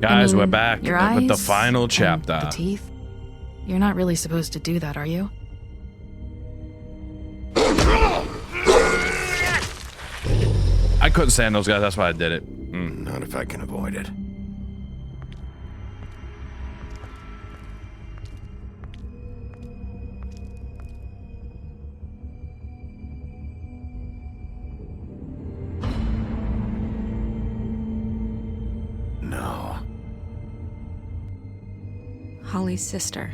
Guys, we're back your with the eyes final and chapter. the teeth. You're not really supposed to do that, are you? I couldn't stand those guys, that's why I did it. Not if I can avoid it. No. Holly's sister,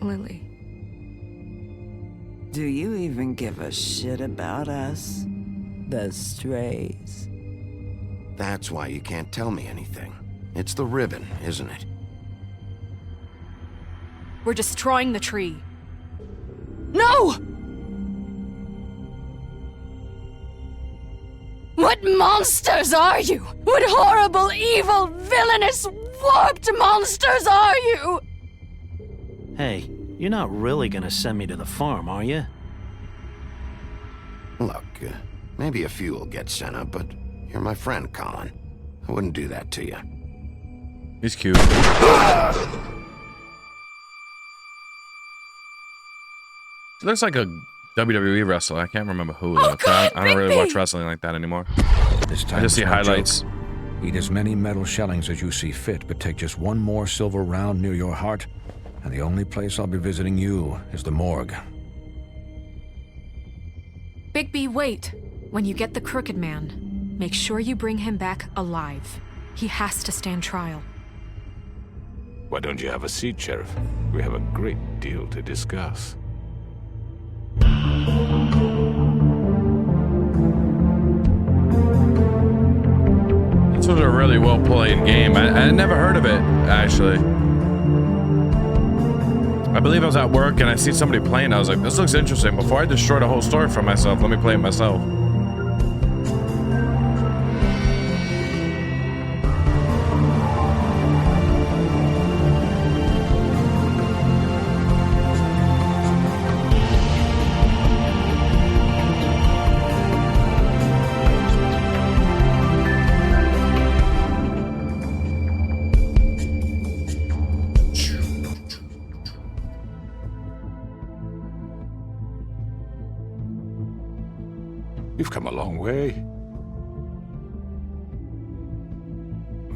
Lily. Do you even give a shit about us? The strays. That's why you can't tell me anything. It's the ribbon, isn't it? We're destroying the tree. No! What monsters are you? What horrible, evil, villainous, warped monsters are you? Hey, you're not really gonna send me to the farm, are you? Look, maybe a few will get sent up, but you're my friend, Colin. I wouldn't do that to you. He's cute. He looks like a WWE wrestler. I can't remember who. Oh, God, I don't really watch wrestling like that anymore. This time I just see highlights. Joke. Eat as many metal shellings as you see fit, but take just one more silver round near your heart, and the only place I'll be visiting you is the morgue. Bigby, wait. When you get the Crooked Man, make sure you bring him back alive. He has to stand trial. Why don't you have a seat, Sheriff? We have a great deal to discuss. This was a really well-played game. I never heard of it, actually. I believe I was at work and I see somebody playing. I was like, this looks interesting. Before I destroy the whole story for myself, let me play it myself. You've come a long way.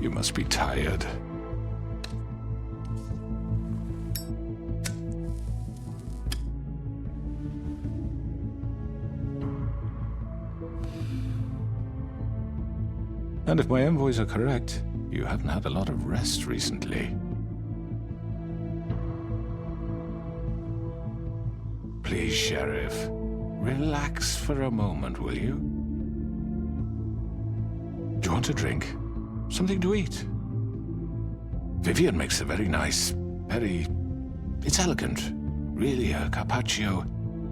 You must be tired. And if my envoys are correct, you haven't had a lot of rest recently. Please, Sheriff. Relax for a moment, will you? Do you want a drink? Something to eat? Vivian makes a very nice, it's elegant. Really, a carpaccio.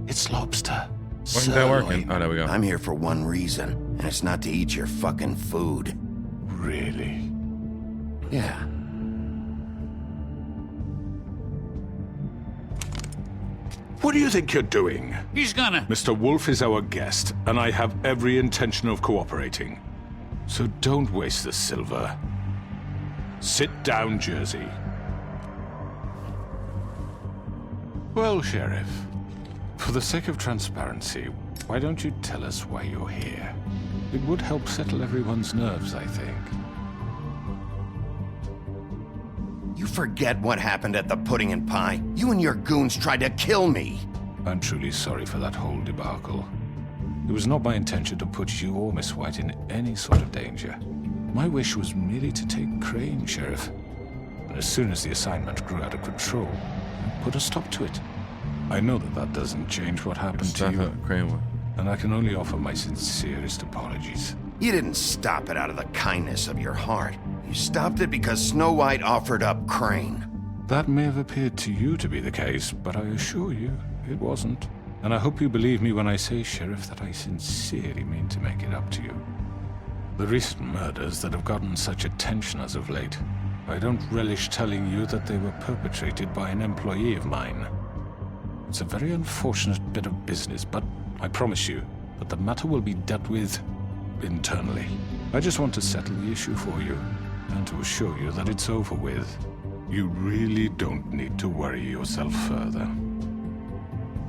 It's lobster. Wasn't that working? Oh, there we go. I'm here for one reason, and it's not to eat your fucking food. Really? Yeah. What do you think you're doing? He's gonna... Mr. Wolf is our guest, and I have every intention of cooperating. So don't waste the silver. Sit down, Jersey. Well, Sheriff, for the sake of transparency, why don't you tell us why you're here? It would help settle everyone's nerves, I think. You forget what happened at the Pudding and Pie. You and your goons tried to kill me. I'm truly sorry for that whole debacle. It was not my intention to put you or Miss White in any sort of danger. My wish was merely to take Crane, Sheriff. And as soon as the assignment grew out of control, I put a stop to it. I know that doesn't change what happened to you, and I can only offer my sincerest apologies. You didn't stop it out of the kindness of your heart. You stopped it because Snow White offered up Crane. That may have appeared to you to be the case, but I assure you, it wasn't. And I hope you believe me when I say, Sheriff, that I sincerely mean to make it up to you. The recent murders that have gotten such attention as of late, I don't relish telling you that they were perpetrated by an employee of mine. It's a very unfortunate bit of business, but I promise you that the matter will be dealt with internally. I just want to settle the issue for you. and to assure you that it's over with. You really don't need to worry yourself further.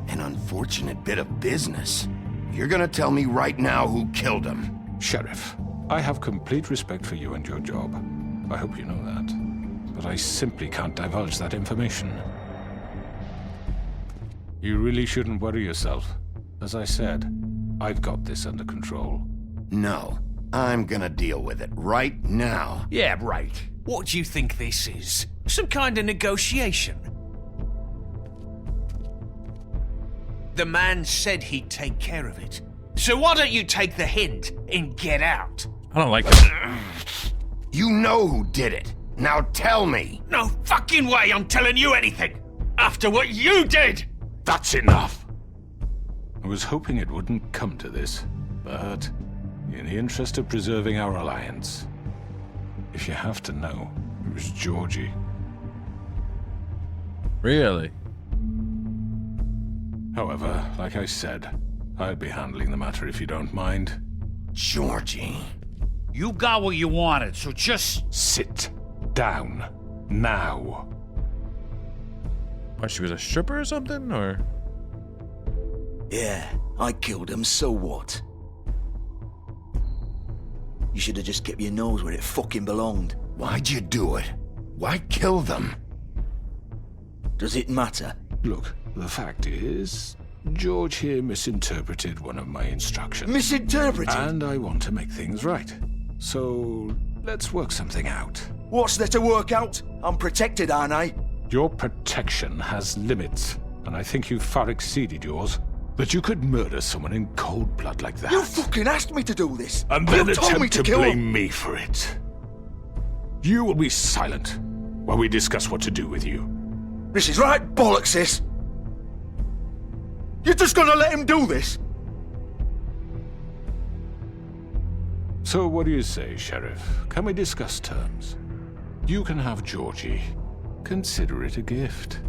An unfortunate bit of business. You're gonna tell me right now who killed him. Sheriff, I have complete respect for you and your job. I hope you know that. But I simply can't divulge that information. You really shouldn't worry yourself. As I said, I've got this under control. No, I'm gonna deal with it right now. Yeah, right. What do you think this is? Some kind of negotiation? The man said he'd take care of it. So why don't you take the hint and get out? I don't like it. You know who did it. Now tell me. No fucking way I'm telling you anything! After what you did! That's enough! I was hoping it wouldn't come to this, but in the interest of preserving our alliance, if you have to know, it was Georgie. Really? However, like I said, I'll be handling the matter if you don't mind. Georgie. You got what you wanted, so just... Sit down. Now. What, she was a stripper or something, or? Yeah, I killed him, so what? You should have just kept your nose where it fucking belonged. Why'd you do it? Why kill them? Does it matter? Look, the fact is, George here misinterpreted one of my instructions. Misinterpreted? And I want to make things right. So, let's work something out. What's there to work out? I'm protected, aren't I? Your protection has limits, and I think you've far exceeded yours. That you could murder someone in cold blood like that. You fucking asked me to do this! And then you told me attempt to kill blame him. me for it. You will be silent while we discuss what to do with you. This is right bollocks, this! You're just gonna let him do this? So what do you say, Sheriff? Can we discuss terms? You can have Georgie. Consider it a gift,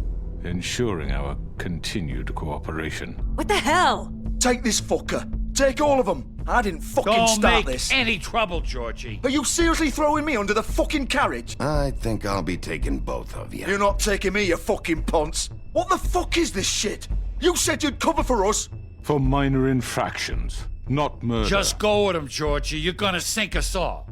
ensuring our continued cooperation. What the hell? Take this fucker. Take all of them. I didn't fucking Don't start make this. any trouble, Georgie. Are you seriously throwing me under the fucking carriage? I think I'll be taking both of you. You're not taking me, you fucking ponce. What the fuck is this shit? You said you'd cover for us. For minor infractions, not murder. Just go with him, Georgie. You're gonna sink us all.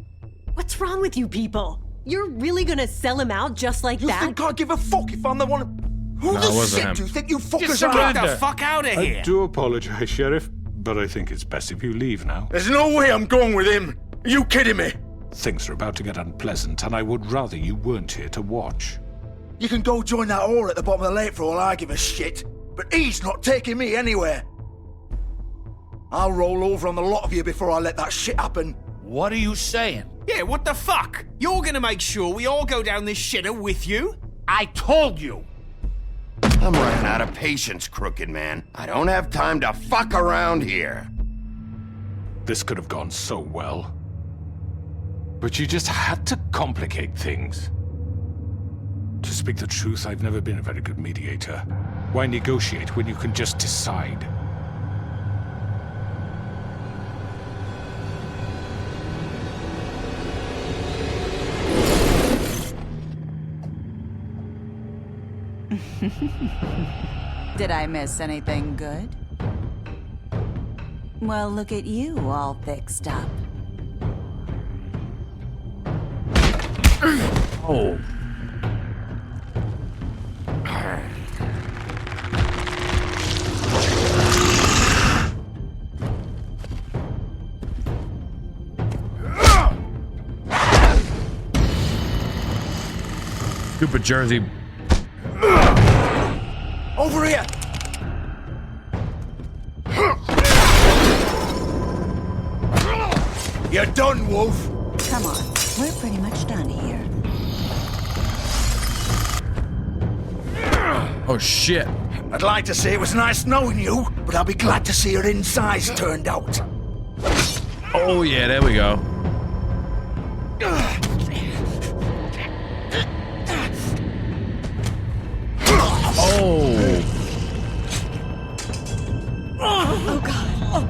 What's wrong with you people? You're really gonna sell him out just like You that? think I give a fuck if I'm the one? Who No, it the wasn't shit him. do you think you fuckers Just are? surrender. Get the fuck out of I here. do apologize, Sheriff, but I think it's best if you leave now. There's no way I'm going with him. Are you kidding me? Things are about to get unpleasant, and I would rather you weren't here to watch. You can go join that whore at the bottom of the lake for all I give a shit. But he's not taking me anywhere. I'll roll over on the lot of you before I let that shit happen. What are you saying? Yeah, what the fuck? You're gonna make sure we all go down this shitter with you? I told you. I'm running out of patience, crooked man. I don't have time to fuck around here. This could have gone so well. But you just had to complicate things. To speak the truth, I've never been a very good mediator. Why negotiate when you can just decide? Did I miss anything good? Well, look at you, all fixed up. Oh. Stupid Jersey. Over here! You're done, Wolf! Come on, we're pretty much done here. Oh shit. I'd like to say it was nice knowing you, but I'll be glad to see your insides turned out. Oh yeah, there we go. Oh. Oh god. Oh.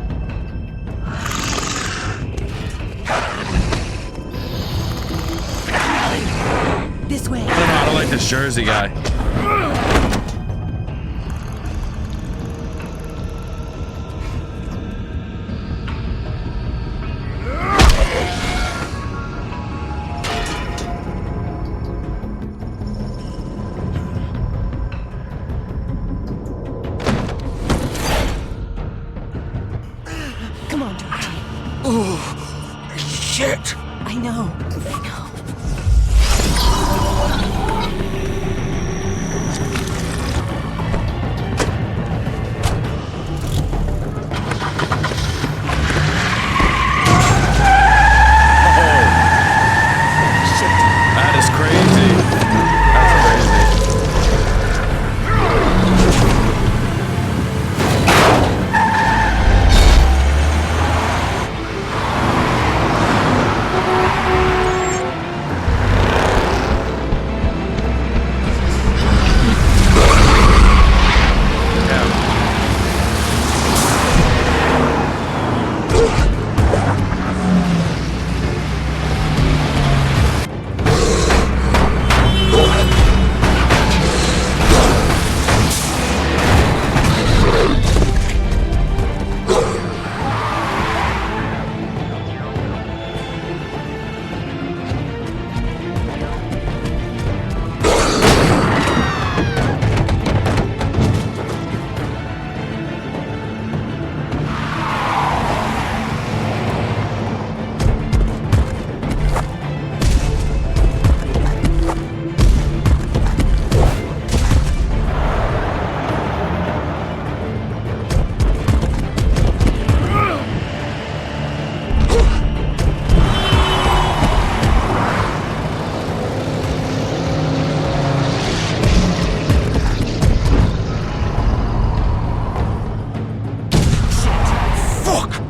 This way. I don't know, I don't like this Jersey guy. Come on, Georgie. Oh, shit. I know. That is crazy. That's crazy.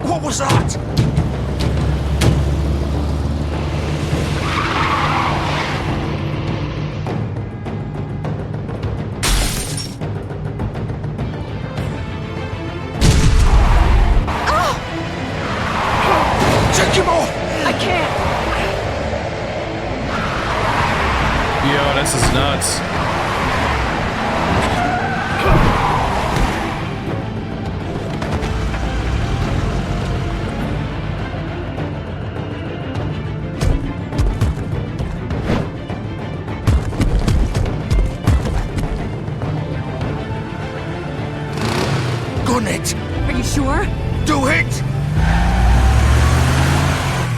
What was that? Take him off! I can't. Yo, this is nuts. Gun it! Are you sure? Do it!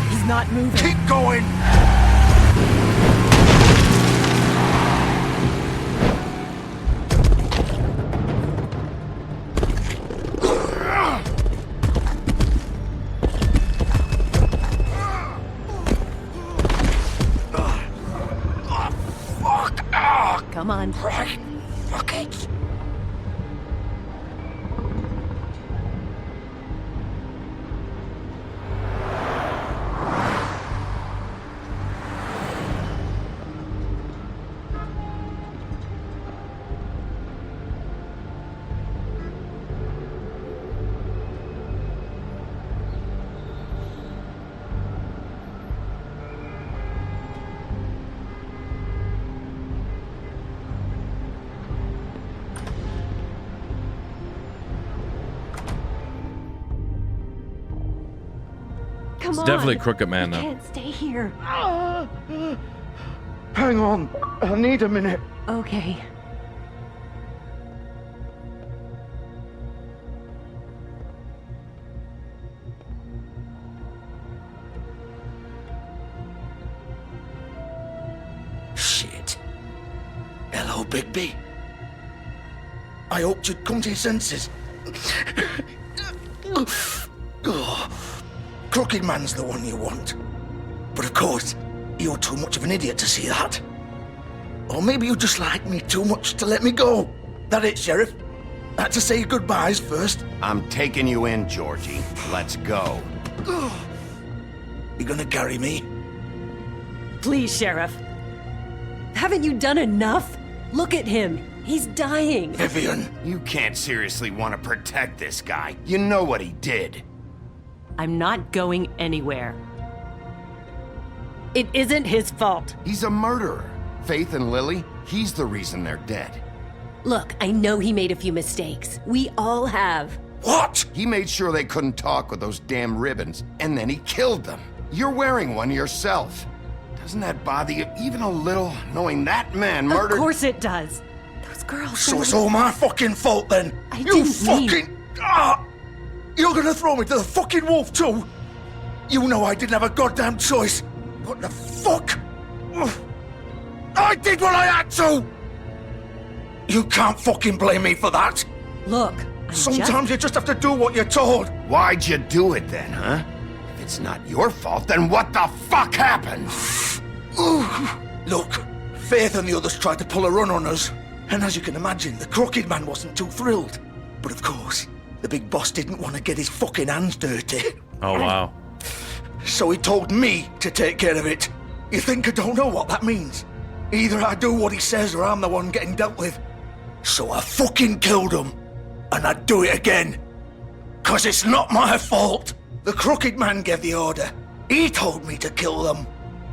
He's not moving. Keep going! Come on. Right. Fuck it. Come It's on. definitely Crooked Man, We though. can't stay here. Hang on. I need a minute. Okay. Shit. Hello, Bigby. I hoped you'd come to your senses. Crooked Man's the one you want. But of course, you're too much of an idiot to see that. Or maybe you just like me too much to let me go. That it, Sheriff? I had to say goodbyes first. I'm taking you in, Georgie. Let's go. You gonna carry me? Please, Sheriff. Haven't you done enough? Look at him. He's dying. Vivian. You can't seriously want to protect this guy. You know what he did. I'm not going anywhere. It isn't his fault. He's a murderer. Faith and Lily, he's the reason they're dead. Look, I know he made a few mistakes. We all have. What? He made sure they couldn't talk with those damn ribbons, and then he killed them. You're wearing one yourself. Doesn't that bother you even a little, knowing that man murdered... Of course it does. Those girls... So it's all my fucking fault then? I You didn't fucking... Ah! You're gonna throw me to the fucking wolf too? You know I didn't have a goddamn choice. What the fuck? Ugh. I did what I had to! You can't fucking blame me for that. Look, sometimes you just have to do what you're told. Why'd you do it then, huh? If it's not your fault, then what the fuck happened? Look, Faith and the others tried to pull a run on us. And as you can imagine, the Crooked Man wasn't too thrilled. But of course, the big boss didn't want to get his fucking hands dirty. Oh, wow. So he told me to take care of it. You think I don't know what that means? Either I do what he says or I'm the one getting dealt with. So I fucking killed him. And I'd do it again. 'Cause it's not my fault. The Crooked Man gave the order. He told me to kill them.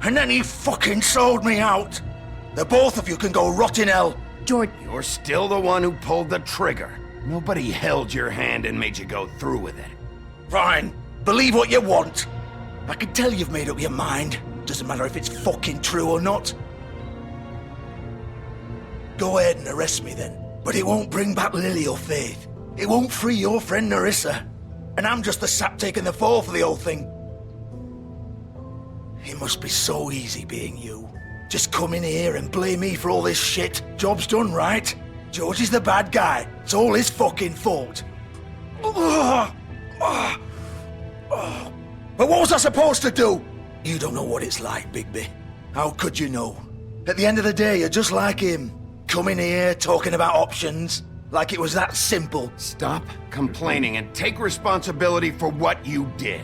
And then he fucking sold me out. The both of you can go rot in hell. George... You're still the one who pulled the trigger. Nobody held your hand and made you go through with it. Fine. Believe what you want. I can tell you've made up your mind. Doesn't matter if it's fucking true or not. Go ahead and arrest me then. But it won't bring back Lily or Faith. It won't free your friend Nerissa. And I'm just the sap taking the fall for the whole thing. It must be so easy being you. Just come in here and blame me for all this shit. Job's done, right? George is the bad guy. It's all his fucking fault. But what was I supposed to do? You don't know what it's like, Bigby. How could you know? At the end of the day, you're just like him. Coming here, talking about options, like it was that simple. Stop complaining and take responsibility for what you did.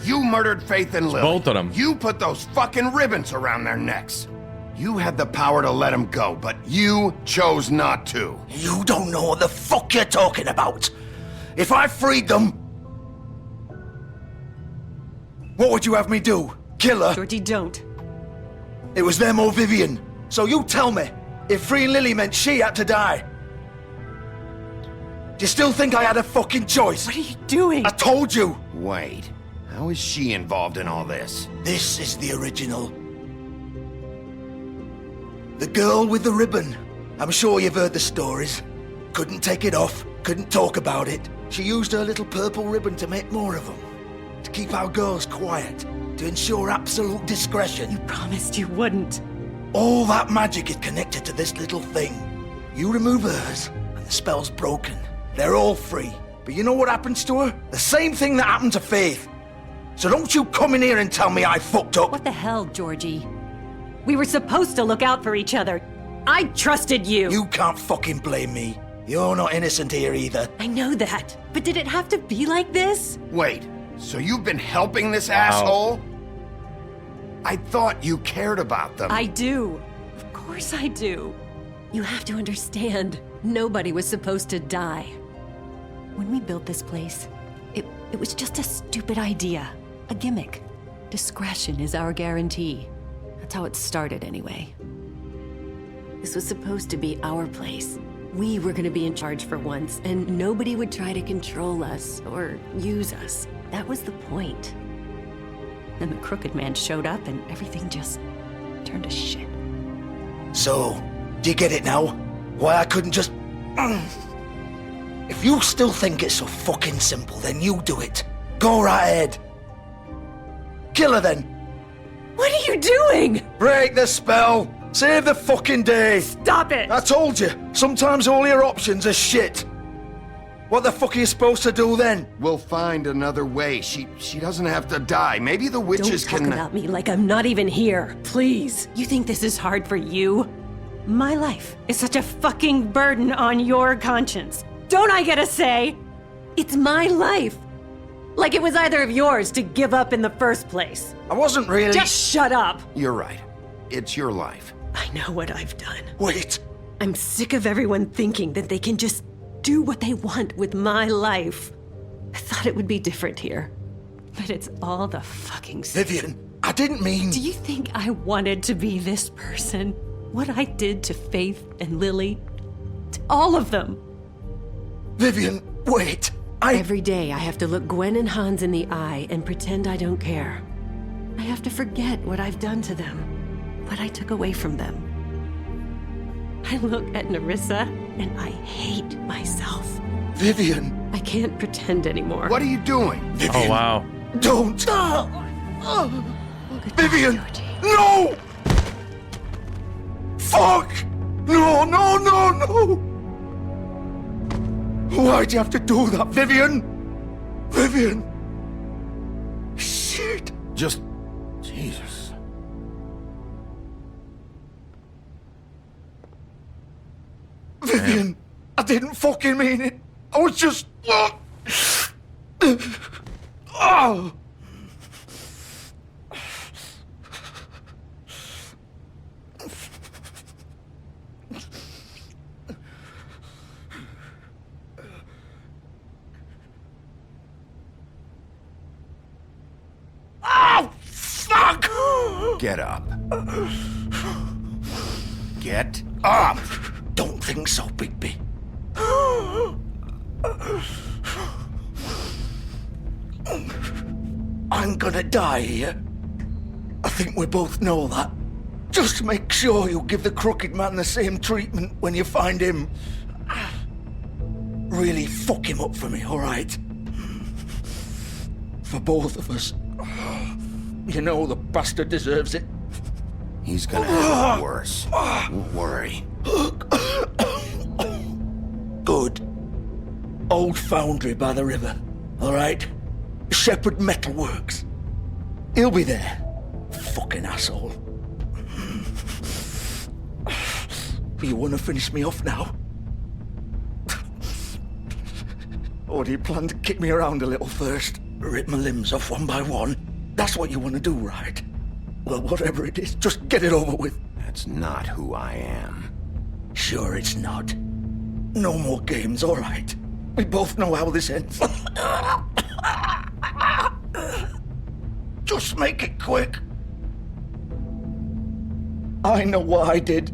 You murdered Faith and Lily. Both of them. You put those fucking ribbons around their necks. You had the power to let them go, but you chose not to. You don't know what the fuck you're talking about. If I freed them... What would you have me do? Kill her? Georgie, don't. It was them or Vivian. So you tell me, if freeing Lily meant she had to die. Do you still think I had a fucking choice? What are you doing? I told you. Wait, how is she involved in all this? This is the original. The girl with the ribbon. I'm sure you've heard the stories. Couldn't take it off, couldn't talk about it. She used her little purple ribbon to make more of them. To keep our girls quiet. To ensure absolute discretion. You promised you wouldn't. All that magic is connected to this little thing. You remove hers, and the spell's broken. They're all free. But you know what happens to her? The same thing that happened to Faith. So don't you come in here and tell me I fucked up. What the hell, Georgie? We were supposed to look out for each other. I trusted you. You can't fucking blame me. You're not innocent here either. I know that. But did it have to be like this? Wait, so you've been helping this asshole? I thought you cared about them. I do. Of course I do. You have to understand, nobody was supposed to die. When we built this place, it was just a stupid idea. A gimmick. Discretion is our guarantee. That's how it started anyway. This was supposed to be our place. We were gonna be in charge for once, and nobody would try to control us or use us. That was the point. Then the Crooked Man showed up and everything just turned to shit. So, do you get it now? Why I couldn't just... If you still think it's so fucking simple, then you do it. Go right ahead. Kill her then. What are you doing? Break the spell. Save the fucking day. Stop it. I told you, sometimes all your options are shit. What the fuck are you supposed to do then? We'll find another way. She doesn't have to die. Maybe the witches Don't talk about me like I'm not even here. Please. You think this is hard for you? My life is such a fucking burden on your conscience. Don't I get a say? It's my life. Like it was either of yours to give up in the first place. I wasn't really... Just shut up. You're right. It's your life. I know what I've done. Wait. I'm sick of everyone thinking that they can just do what they want with my life. I thought it would be different here. But it's all the fucking same. Vivian, I didn't mean... Do you think I wanted to be this person? What I did to Faith and Lily, to all of them. Vivian, wait. Every day I have to look Gwen and Hans in the eye and pretend I don't care. I have to forget what I've done to them, what I took away from them. I look at Nerissa and I hate myself. Vivian. I can't pretend anymore. What are you doing? Vivian. Oh, wow. Don't. Vivian. No. Fuck. No, no, no, no. Why'd you have to do that, Vivian? Vivian. Shit. Just... Jesus. Vivian, I didn't fucking mean it. I was just... Oh. Oh, fuck! Get up. Get up! Don't think so, Bigby. I'm gonna die here. I think we both know that. Just make sure you give the crooked man the same treatment when you find him. Really fuck him up for me, alright? For both of us. You know the bastard deserves it. He's gonna have it worse. Don't worry. Good. Old foundry by the river, alright? Shepherd Metalworks. He'll be there. Fucking asshole. You wanna finish me off now? Or do you plan to kick me around a little first? Rip my limbs off one by one? That's what you wanna do, right? Well, whatever it is, just get it over with. That's not who I am. Sure it's not. No more games, alright? We both know how this ends. Just make it quick. I know what I did.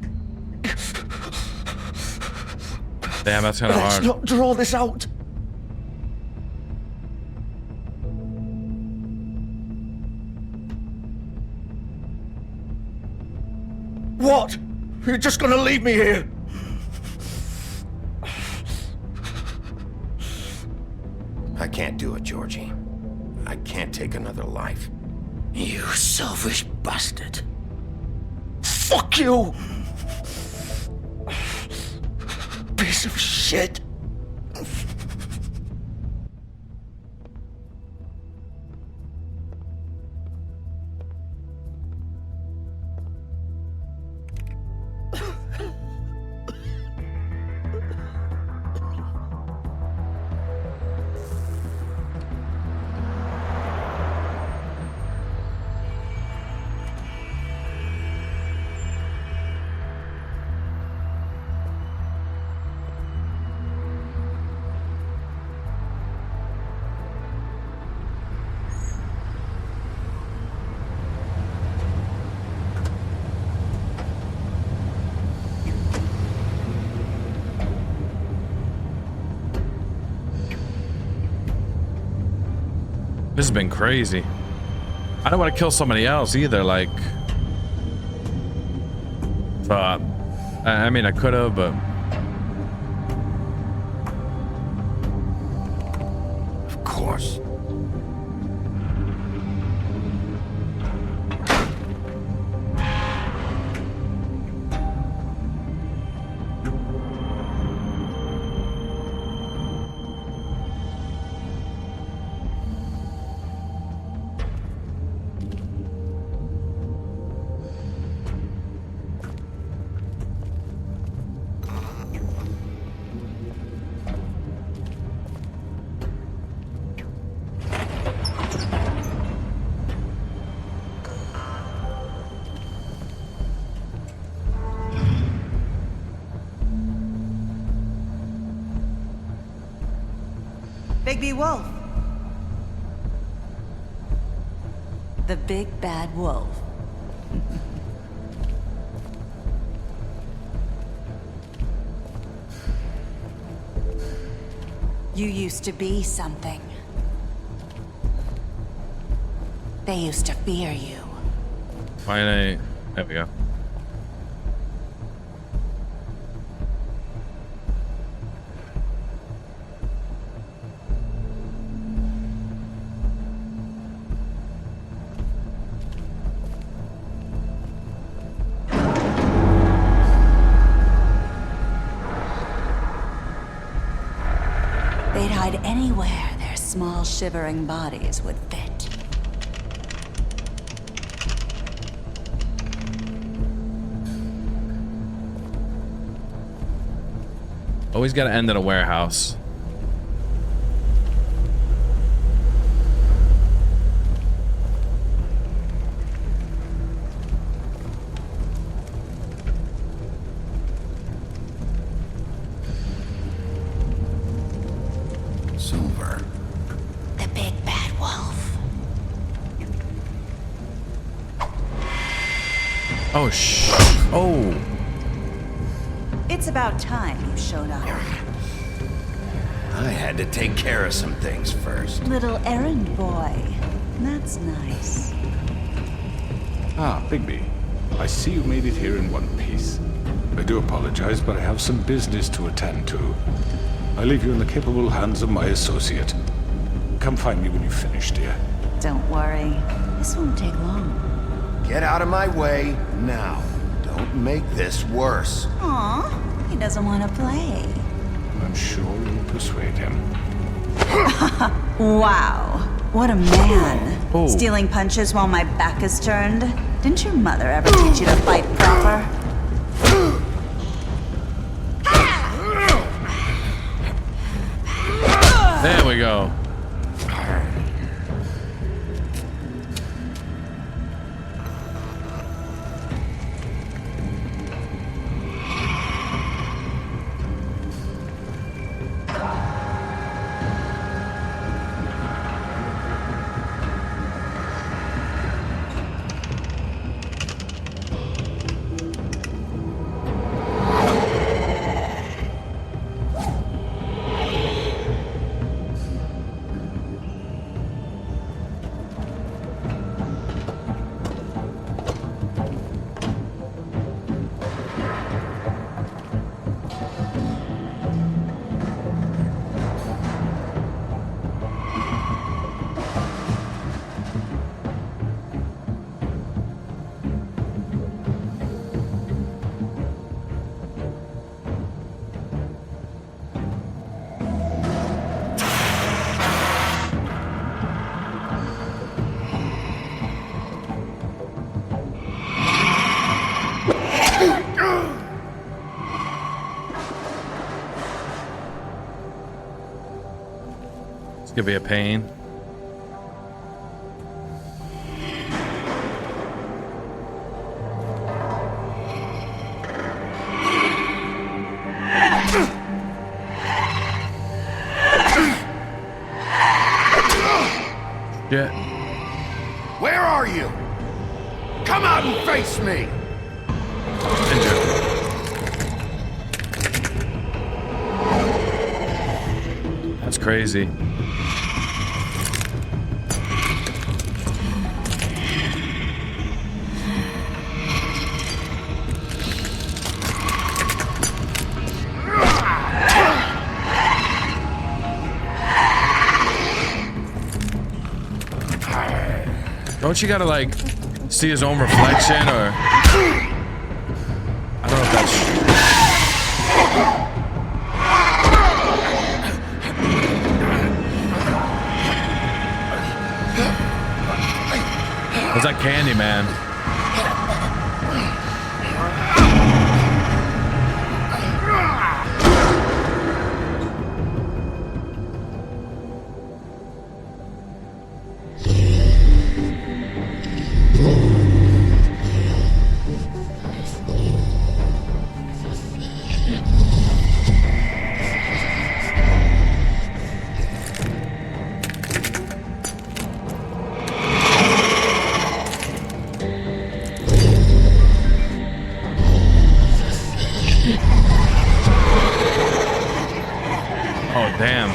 Damn, that's kind of hard. Let's not draw this out. What? You're just gonna leave me here? I can't do it, Georgie. I can't take another life. You selfish bastard. Fuck you! Piece of shit. This has been crazy. I don't want to kill somebody else either, like... I mean, I could have, but... Of course. Bigby Wolf. The big bad wolf. You used to be something. They used to fear you. Finally, there we go. They'd hide anywhere their small, shivering bodies would fit. Always gotta end in a warehouse. Silver. The big bad wolf. Oh, oh. It's about time you showed up. I had to take care of some things first. Little errand boy. That's nice. Ah, Bigby. I see you made it here in one piece. I do apologize, but I have some business to attend to. I leave you in the capable hands of my associate. Come find me when you've finished, dear. Don't worry. This won't take long. Get out of my way now. Don't make this worse. Aw, he doesn't want to play. I'm sure you'll persuade him. Wow, what a man. Oh. Stealing punches while my back is turned? Didn't your mother ever teach you to fight proper? There we go. Could be a pain. Yeah. Where are you? Come out and face me! That's crazy. Don't you gotta like see his own reflection, or I don't know if that's was that Candyman? Oh, damn.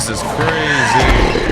This is crazy.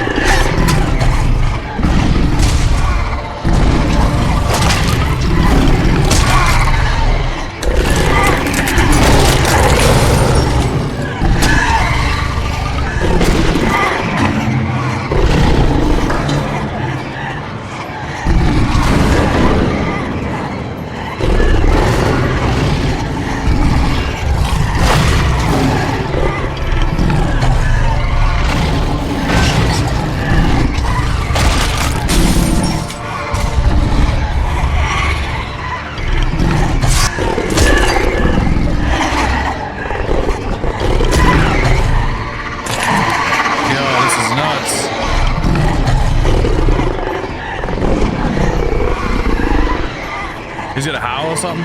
He's gonna howl or something?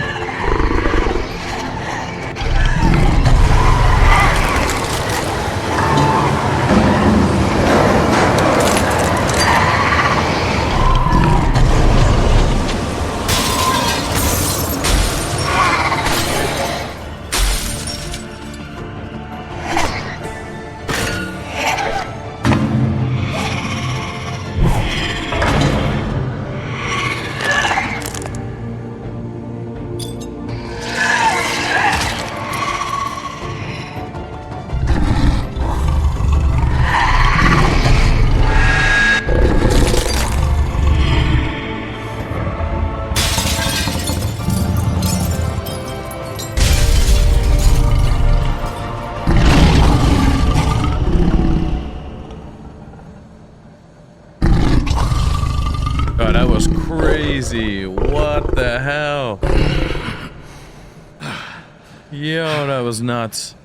God, that was crazy. What the hell? Yo, that was nuts.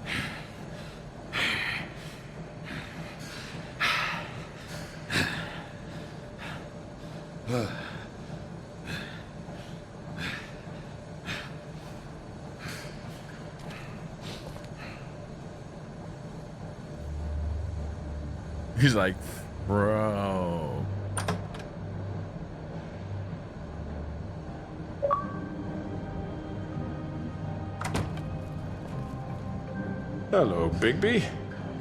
He's like, bro. Hello, Bigby.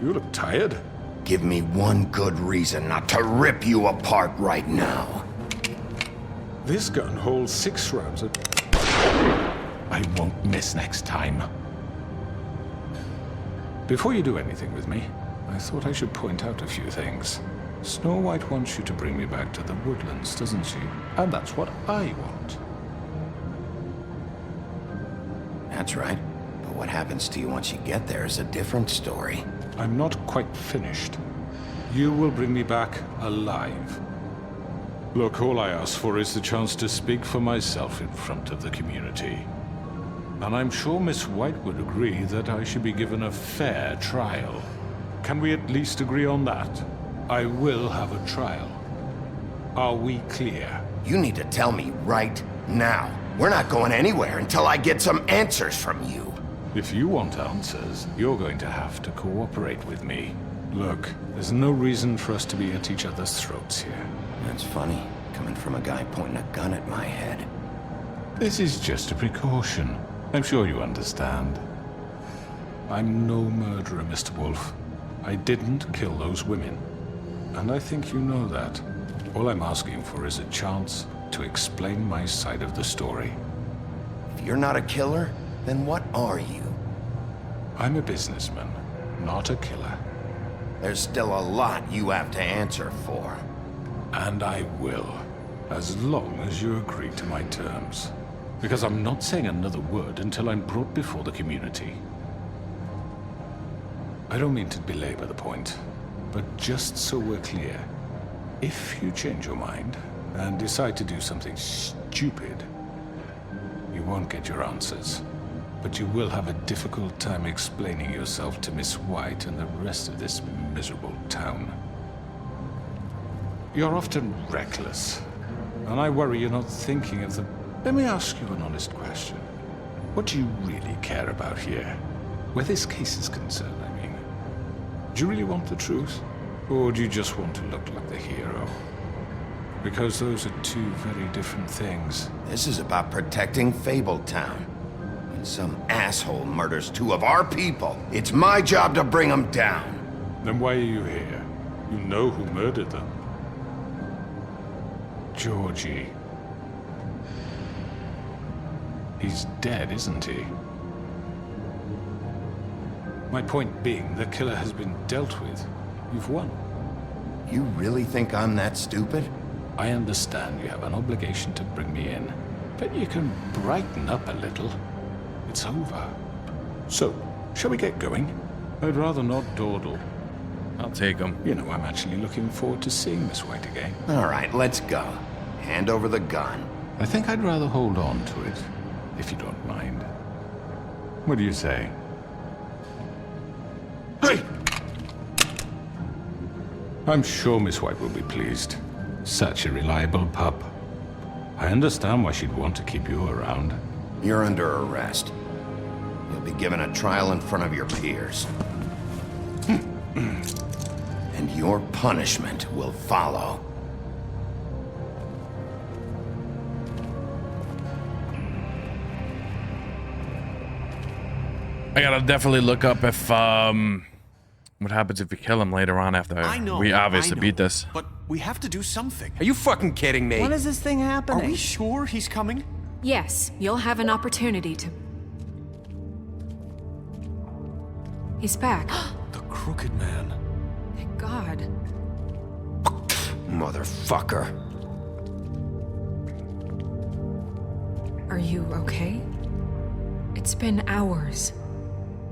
You look tired. Give me one good reason not to rip you apart right now. This gun holds 6 rounds. I won't miss next time. Before you do anything with me, I thought I should point out a few things. Snow White wants you to bring me back to the woodlands, doesn't she? And that's what I want. That's right. But what happens to you once you get there is a different story. I'm not quite finished. You will bring me back alive. Look, all I ask for is the chance to speak for myself in front of the community. And I'm sure Miss White would agree that I should be given a fair trial. Can we at least agree on that? I will have a trial. Are we clear? You need to tell me right now. We're not going anywhere until I get some answers from you. If you want answers, you're going to have to cooperate with me. Look, there's no reason for us to be at each other's throats here. That's funny, coming from a guy pointing a gun at my head. This is just a precaution. I'm sure you understand. I'm no murderer, Mr. Wolf. I didn't kill those women. And I think you know that. All I'm asking for is a chance to explain my side of the story. If you're not a killer, then what are you? I'm a businessman, not a killer. There's still a lot you have to answer for. And I will, as long as you agree to my terms. Because I'm not saying another word until I'm brought before the community. I don't mean to belabor the point, but just so we're clear, if you change your mind and decide to do something stupid, you won't get your answers. But you will have a difficult time explaining yourself to Miss White and the rest of this miserable town. You're often reckless, and I worry you're not thinking of the... Let me ask you an honest question. What do you really care about here? Where this case is concerned, I mean. Do you really want the truth? Or do you just want to look like the hero? Because those are two very different things. This is about protecting Fabletown. When some asshole murders 2 of our people, it's my job to bring them down. Then why are you here? You know who murdered them. Georgie. He's dead, isn't he? My point being, the killer has been dealt with. You've won. You really think I'm that stupid? I understand you have an obligation to bring me in, but you can brighten up a little. It's over. So, shall we get going? I'd rather not dawdle. I'll take him. You know, I'm actually looking forward to seeing Miss White again. All right, let's go. Hand over the gun. I think I'd rather hold on to it, if you don't mind. What do you say? Hey! I'm sure Miss White will be pleased. Such a reliable pup. I understand why she'd want to keep you around. You're under arrest. You'll be given a trial in front of your peers. And your punishment will follow. I gotta definitely look up if, what happens if we kill him later on after we obviously beat this. But we have to do something. Are you fucking kidding me? When is this thing happening? Are we sure he's coming? Yes, you'll have an opportunity to... He's back. The Crooked Man. Thank God. Motherfucker. Are you okay? It's been hours.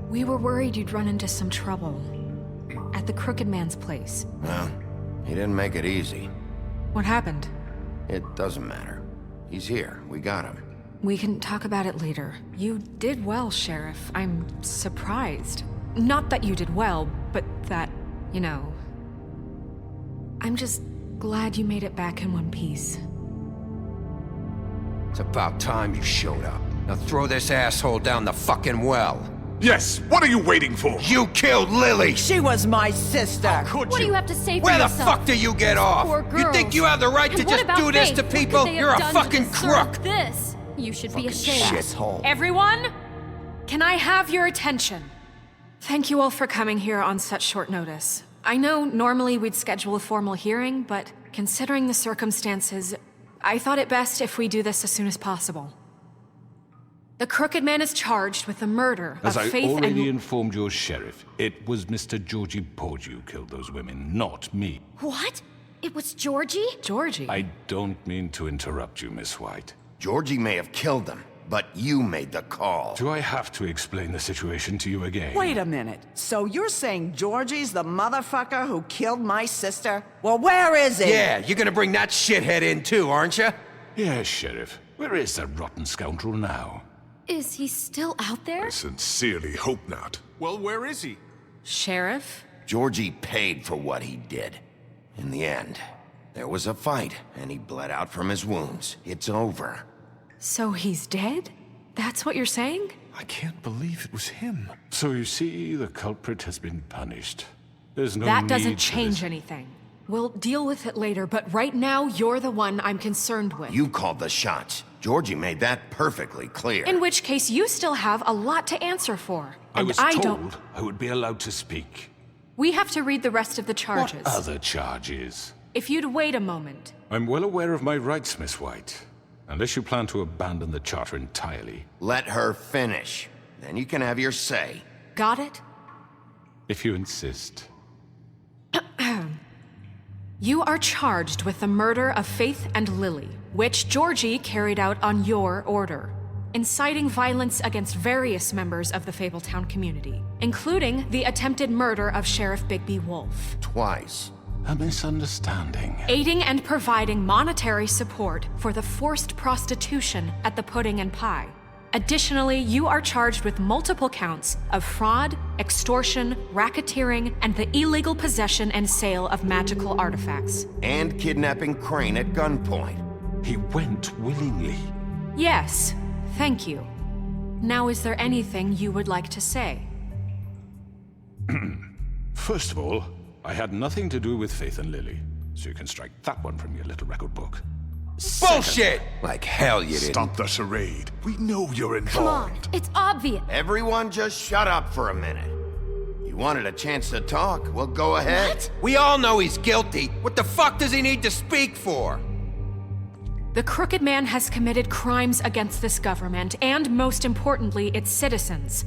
We were worried you'd run into some trouble. At the Crooked Man's place. Well, he didn't make it easy. What happened? It doesn't matter. He's here. We got him. We can talk about it later. You did well, Sheriff. I'm surprised. Not that you did well, but that, you know... I'm just glad you made it back in one piece. It's about time you showed up. Now throw this asshole down the fucking well. Yes, what are you waiting for? You killed Lily! She was my sister! How could What do you have to say for Where yourself? the fuck do you get off? Poor You think girls. you have the right And to what just about do this Faith? to What could people? they have You're a done to fucking deserve crook! This. You should be ashamed. Shithole. Everyone, can I have your attention? Thank you all for coming here on such short notice. I know normally we'd schedule a formal hearing, but considering the circumstances, I thought it best if we do this as soon as possible. The Crooked Man is charged with the murder As of I Faith already and... informed your sheriff, it was Mr. Georgie Porge who killed those women, not me. What? It was Georgie? Georgie? I don't mean to interrupt you, Miss White. Georgie may have killed them, but you made the call. Do I have to explain the situation to you again? Wait a minute. So you're saying Georgie's the motherfucker who killed my sister? Well, where is he? Yeah, you're gonna bring that shithead in too, aren't you? Yes, Sheriff. Where is that rotten scoundrel now? Is he still out there? I sincerely hope not. Well, where is he? Sheriff? Georgie paid for what he did. In the end, there was a fight, and he bled out from his wounds. It's over. So he's dead? That's what you're saying? I can't believe it was him. So you see, the culprit has been punished. There's no That need doesn't for change this. anything. We'll deal with it later, but right now, you're the one I'm concerned with. You called the shots. Georgie made that perfectly clear. In which case, you still have a lot to answer for. I And was told I would be allowed to speak. We have to read the rest of the charges. What other charges? If you'd wait a moment. I'm well aware of my rights, Miss White. Unless you plan to abandon the charter entirely. Let her finish. Then you can have your say. Got it? If you insist. You are charged with the murder of Faith and Lily, which Georgie carried out on your order, inciting violence against various members of the Fabletown community, including the attempted murder of Sheriff Bigby Wolf. Twice. A misunderstanding. Aiding and providing monetary support for the forced prostitution at the Pudding and Pie. Additionally, you are charged with multiple counts of fraud, extortion, racketeering, and the illegal possession and sale of magical artifacts. And kidnapping Crane at gunpoint. He went willingly. Yes, thank you. Now, is there anything you would like to say? First of all, I had nothing to do with Faith and Lily, so you can strike that one from your little record book. Bullshit! Like hell you didn't. Stop the charade. We know you're Come on, involved. it's obvious. Everyone just shut up for a minute. You wanted a chance to talk? Well, go ahead. What? We all know he's guilty. What the fuck does he need to speak for? The Crooked Man has committed crimes against this government, and most importantly, its citizens.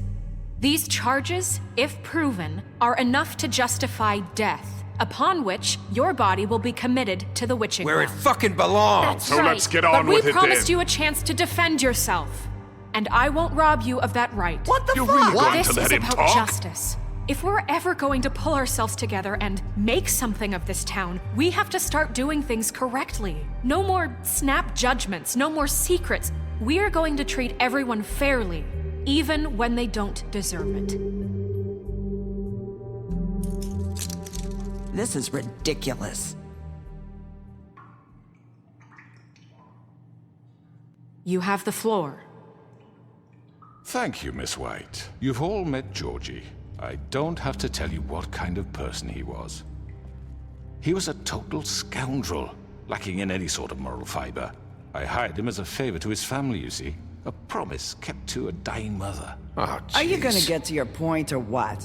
These charges, if proven, are enough to justify death, upon which your body will be committed to the witching Where it well. fucking belongs. That's So right. let's get on with But we it promised then. you a chance to defend yourself, and I won't rob you of that right. What the You're fuck? really going This to let is him about talk? justice. If we're ever going to pull ourselves together and make something of this town, we have to start doing things correctly. No more snap judgments, no more secrets. We're going to treat everyone fairly, even when they don't deserve it. This is ridiculous. You have the floor. Thank you, Miss White. You've all met Georgie. I don't have to tell you what kind of person he was. He was a total scoundrel, lacking in any sort of moral fiber. I hired him as a favor to his family, you see. A promise kept to a dying mother. Oh, Are you jeez. gonna get to your point or what?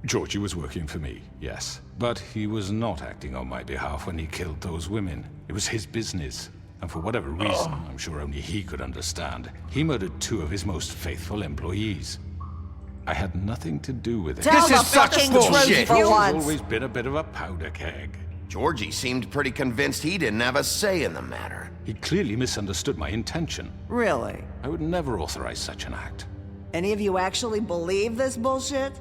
Georgie was working for me, yes. But he was not acting on my behalf when he killed those women. It was his business. And for whatever reason, I'm sure only he could understand, he murdered 2 of his most faithful employees. I had nothing to do with it. Tell This the is such fucking bullshit. truth for He's once. always been a bit of a powder keg. Georgie seemed pretty convinced he didn't have a say in the matter. He clearly misunderstood my intention. Really? I would never authorize such an act. Any of you actually believe this bullshit?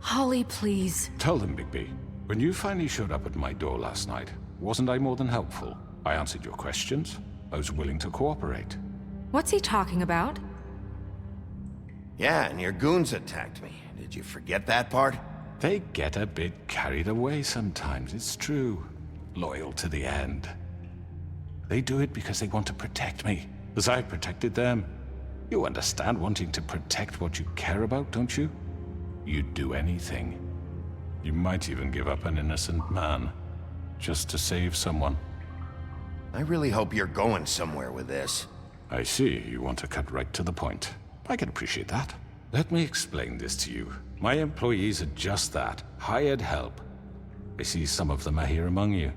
Holly, please. Tell them, Bigby, when you finally showed up at my door last night, wasn't I more than helpful? I answered your questions. I was willing to cooperate. What's he talking about? Yeah, and your goons attacked me. Did you forget that part? They get a bit carried away sometimes, it's true. Loyal to the end. They do it because they want to protect me, as I've protected them. You understand wanting to protect what you care about, don't you? You'd do anything. You might even give up an innocent man, just to save someone. I really hope you're going somewhere with this. I see, you want to cut right to the point. I can appreciate that. Let me explain this to you. My employees are just that, hired help. I see some of them are here among you.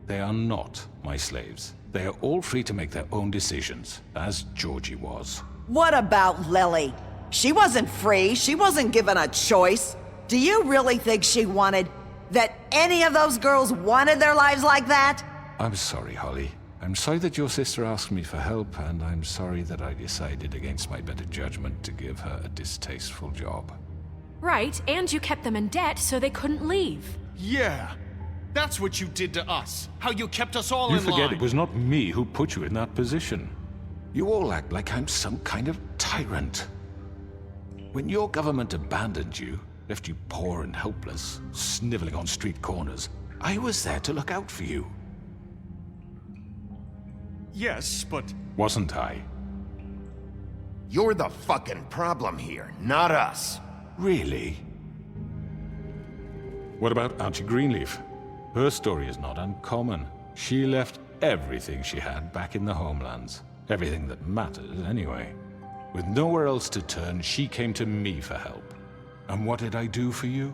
They are not my slaves. They are all free to make their own decisions, as Georgie was. What about Lily? She wasn't free. She wasn't given a choice. Do you really think she wanted... that any of those girls wanted their lives like that? I'm sorry, Holly. I'm sorry that your sister asked me for help, and I'm sorry that I decided against my better judgment to give her a distasteful job. Right, and you kept them in debt so they couldn't leave. Yeah. That's what you did to us. How you kept us all You in forget line. it was not me who put you in that position. You all act like I'm some kind of tyrant. When your government abandoned you, left you poor and helpless, sniveling on street corners, I was there to look out for you. Yes, but... Wasn't I? You're the fucking problem here, not us. Really? What about Auntie Greenleaf? Her story is not uncommon. She left everything she had back in the homelands. Everything that mattered, anyway. With nowhere else to turn, she came to me for help. And what did I do for you?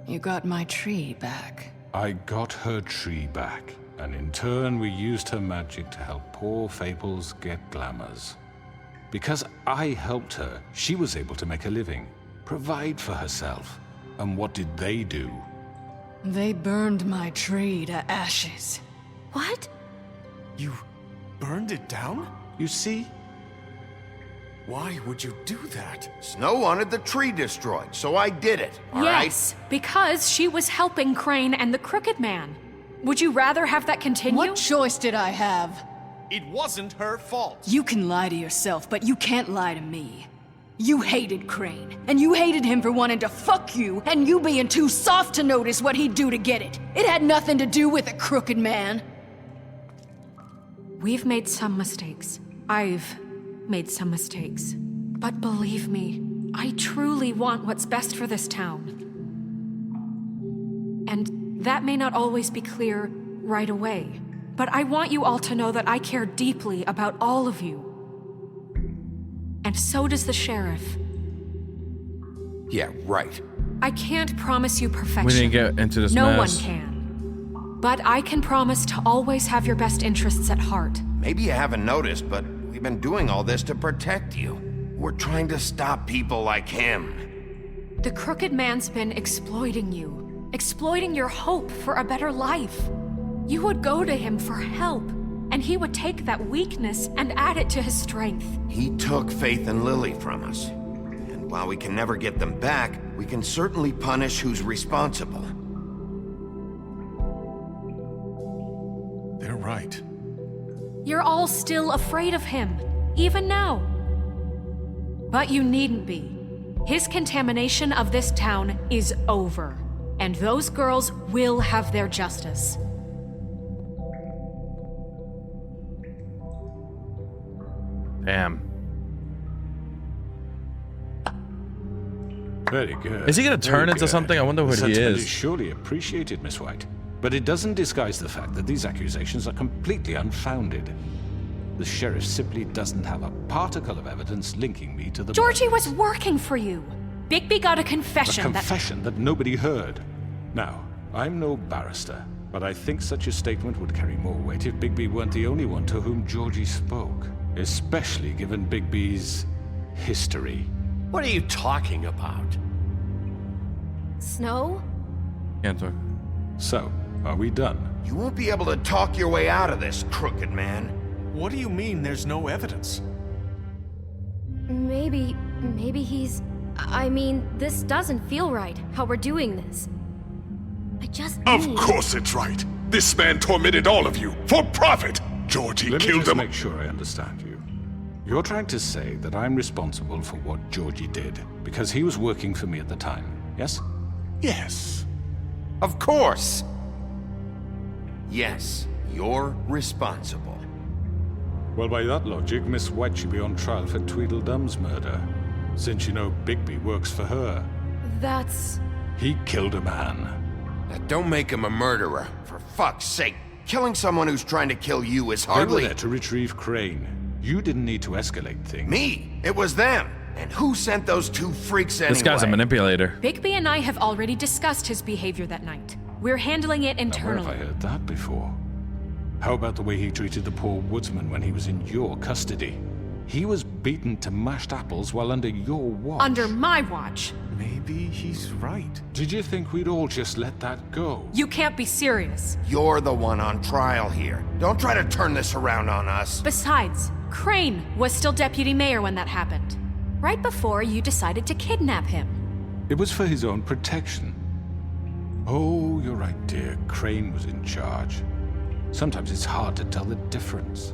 You got my tree back. I got her tree back, and in turn we used her magic to help poor Fables get glamours. Because I helped her, she was able to make a living, provide for herself. And what did they do? They burned my tree to ashes. What? You burned it down? You see? Why would you do that? Snow wanted the tree destroyed, so I did it, all right? Yes, because she was helping Crane and the Crooked Man. Would you rather have that continue? What choice did I have? It wasn't her fault. You can lie to yourself, but you can't lie to me. You hated Crane, and you hated him for wanting to fuck you, and you being too soft to notice what he'd do to get it. It had nothing to do with a Crooked Man. We've made some mistakes. I've made some mistakes. But believe me, I truly want what's best for this town. And that may not always be clear right away, but I want you all to know that I care deeply about all of you. And so does the sheriff. Yeah, right. I can't promise you perfection. We didn't get into this No mess. one can. But I can promise to always have your best interests at heart. Maybe you haven't noticed, but we've been doing all this to protect you. We're trying to stop people like him. The crooked man's been exploiting you. Exploiting your hope for a better life. You would go to him for help, and he would take that weakness and add it to his strength. He took Faith and Lily from us. And while we can never get them back, we can certainly punish who's responsible. They're right. You're all still afraid of him, even now. But you needn't be. His contamination of this town is over, and those girls will have their justice. Damn. Very good. Is he gonna turn Very into good. something? I wonder what The he sentiment is. surely appreciated, Miss White. But it doesn't disguise the fact that these accusations are completely unfounded. The sheriff simply doesn't have a particle of evidence linking me to the Georgie murders. was working for you. Bigby got a confession A confession that nobody heard. Now, I'm no barrister, but I think such a statement would carry more weight if Bigby weren't the only one to whom Georgie spoke. Especially given Bigby's history. What are you talking about? Snow? Can't talk. So, are we done? You won't be able to talk your way out of this, crooked man. What do you mean there's no evidence? Maybe he's... I mean, this doesn't feel right, how we're doing this. I just Of need... course it's right. This man tormented all of you for profit. Georgie Let me killed just them. make sure I understand you. You're trying to say that I'm responsible for what Georgie did because he was working for me at the time, yes? Yes. Of course. Yes, you're responsible. Well, by that logic, Miss White should be on trial for Tweedledum's murder, since you know Bigby works for her. That's... He killed a man. Now, don't make him a murderer, for fuck's sake. Killing someone who's trying to kill you is They were hardly... there to retrieve Crane. You didn't need to escalate things. Me! It was them! And who sent those two freaks anyway? This guy's a manipulator. Bigby and I have already discussed his behavior that night. We're handling it Now, where internally. have I heard that before? How about the way he treated the poor woodsman when he was in your custody? He was beaten to mashed apples while under your watch. Under my watch. Maybe he's right. Did you think we'd all just let that go? You can't be serious. You're the one on trial here. Don't try to turn this around on us. Besides, Crane was still deputy mayor when that happened. Right before you decided to kidnap him. It was for his own protection. Oh, you're right, dear. Crane was in charge. Sometimes it's hard to tell the difference.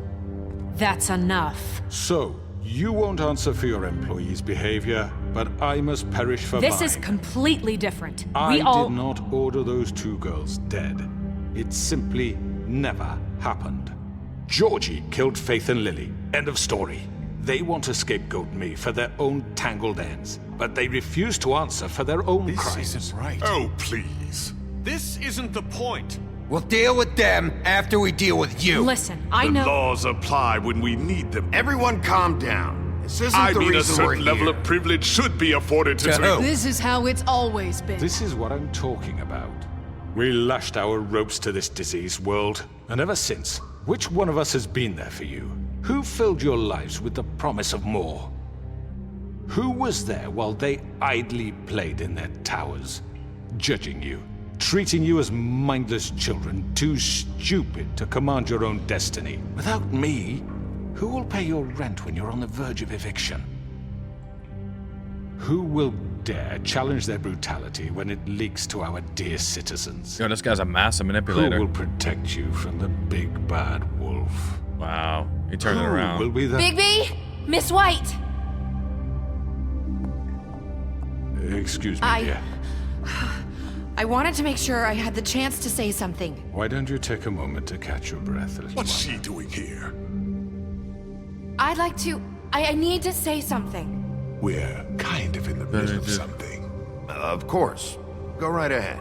That's enough. So, you won't answer for your employees' behavior, but I must perish for This mine. is completely different. I We all... did not order those two girls dead. It simply never happened. Georgie killed Faith and Lily. End of story. They want to scapegoat me for their own tangled ends, but they refuse to answer for their own crimes. This isn't right. Oh, please. This isn't the point. We'll deal with them after we deal with you. Listen, I The know... laws apply when we need them. Everyone calm down. This isn't I the mean, a reason we're certain level here. of privilege should be afforded to... To who? This is how it's always been. This is what I'm talking about. We lashed our ropes to this diseased world, and ever since, which one of us has been there for you? Who filled your lives with the promise of more? Who was there while they idly played in their towers, judging you, treating you as mindless children, too stupid to command your own destiny? Without me, who will pay your rent when you're on the verge of eviction? Who will dare challenge their brutality when it leaks to our dear citizens? Yo, this guy's a massive manipulator. Who will protect you from the big bad wolf? Wow. He turned it Who around. will be the... Bigby! Miss White! Excuse me, dear. I wanted to make sure I had the chance to say something. Why don't you take a moment to catch your breath, little What's one? she doing here? I'd like to... I need to say something. We're kind of in the middle of something. Of course. Go right ahead.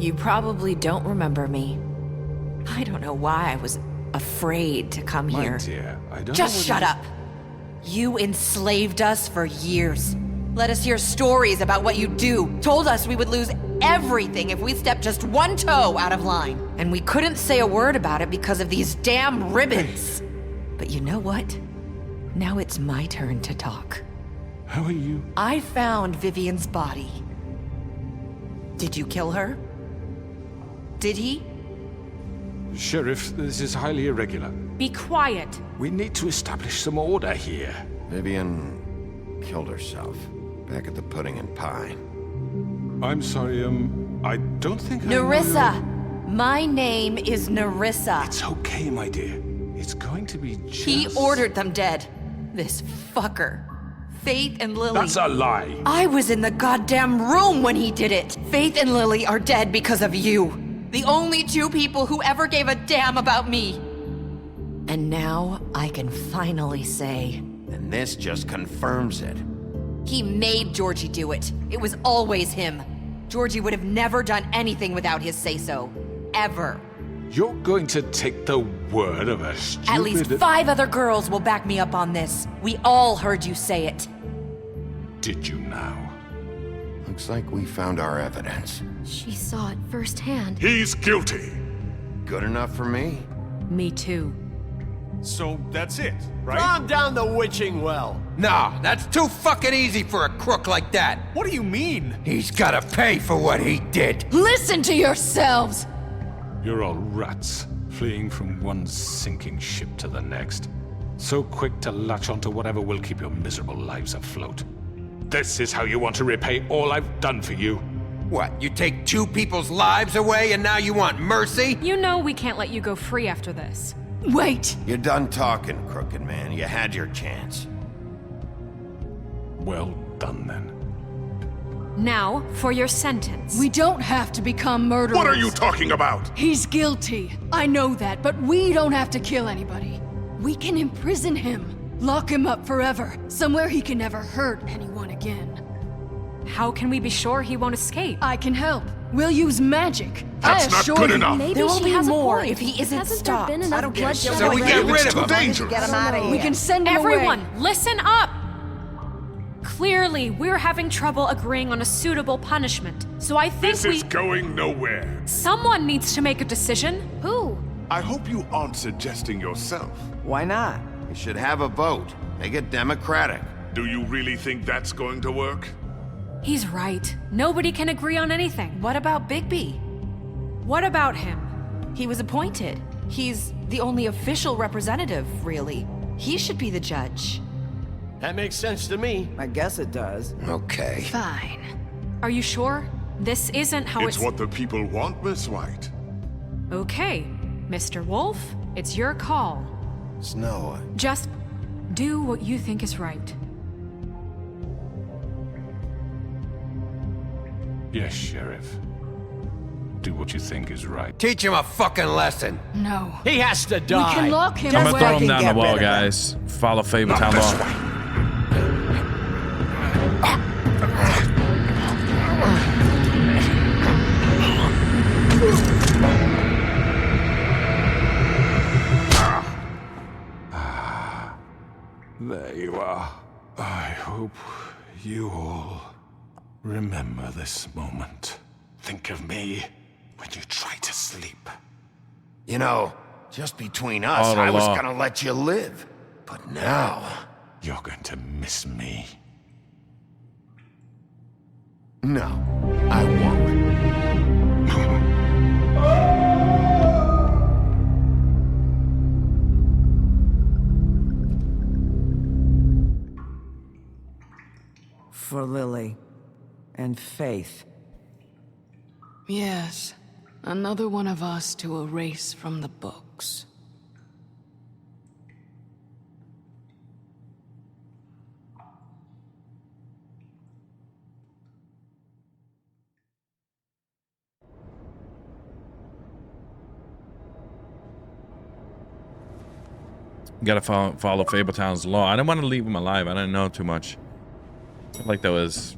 You probably don't remember me. I don't know why I was afraid to come My here. dear, I don't Just know shut up. You enslaved us for years. Let us hear stories about what you do. Told us we would lose everything if we stepped just one toe out of line. And we couldn't say a word about it because of these damn ribbons. But you know what? Now it's my turn to talk. How are you? I found Vivian's body. Did you kill her? Did he? Sheriff, this is highly irregular. Be quiet. We need to establish some order here. Vivian killed herself back at the Pudding and Pie. I'm sorry, I don't think Nerissa! My name is Nerissa. It's okay, my dear. It's going to be just... He ordered them dead. This fucker. Faith and Lily... That's a lie! I was in the goddamn room when he did it! Faith and Lily are dead because of you. The only two people who ever gave a damn about me. And now I can finally say... And this just confirms it. He made Georgie do it. It was always him. Georgie would have never done anything without his say-so. Ever. You're going to take the word of a stupid... At least 5 other girls will back me up on this. We all heard you say it. Did you now? Looks like we found our evidence. She saw it firsthand. He's guilty. Good enough for me? Me too. So that's it, right? Calm down the witching well. Nah, that's too fucking easy for a crook like that. What do you mean? He's gotta pay for what he did. Listen to yourselves! You're all rats, fleeing from one sinking ship to the next. So quick to latch onto whatever will keep your miserable lives afloat. This is how you want to repay all I've done for you? What, you take 2 people's lives away and now you want mercy? You know we can't let you go free after this. Wait! You're done talking, crooked man. You had your chance. Well done, then. Now, for your sentence. We don't have to become murderers. What are you talking about? He's guilty. I know that, but we don't have to kill anybody. We can imprison him. Lock him up forever. Somewhere he can never hurt anyone again. How can we be sure he won't escape? I can help. We'll use magic. That's not good enough. Maybe there will she be has more a point. if he isn't Hasn't stopped. There been enough bloodshed So we get rid of him. Dangerous. Get him out of here. We can send him Everyone, away. listen up! Clearly, we're having trouble agreeing on a suitable punishment. So I think This is going nowhere. someone needs to make a decision. Who? I hope you aren't suggesting yourself. Why not? We should have a vote. Make it democratic. Do you really think that's going to work? He's right. Nobody can agree on anything. What about Bigby? What about him? He was appointed. He's the only official representative, really. He should be the judge. That makes sense to me. I guess it does. Okay. Fine. Are you sure? This isn't how It's what the people want, Miss White. Okay, Mr. Wolf, it's your call. Snow. Just do what you think is right. Yes, Sheriff. Do what you think is right. Teach him a fucking lesson. No. He has to die. We can lock him I'm gonna away. throw him down the wall, guys. Follow Fabletown law. There you are. I hope you all remember this moment. Think of me when you try to sleep. You know, just between us, Oh, the I was law. gonna let you live. But now... You're going to miss me. No, I won't. For Lily and Faith. Yes. Another one of us to erase from the books. You gotta follow Fabletown's law. I didn't want to leave him alive. I didn't know too much. I like that was...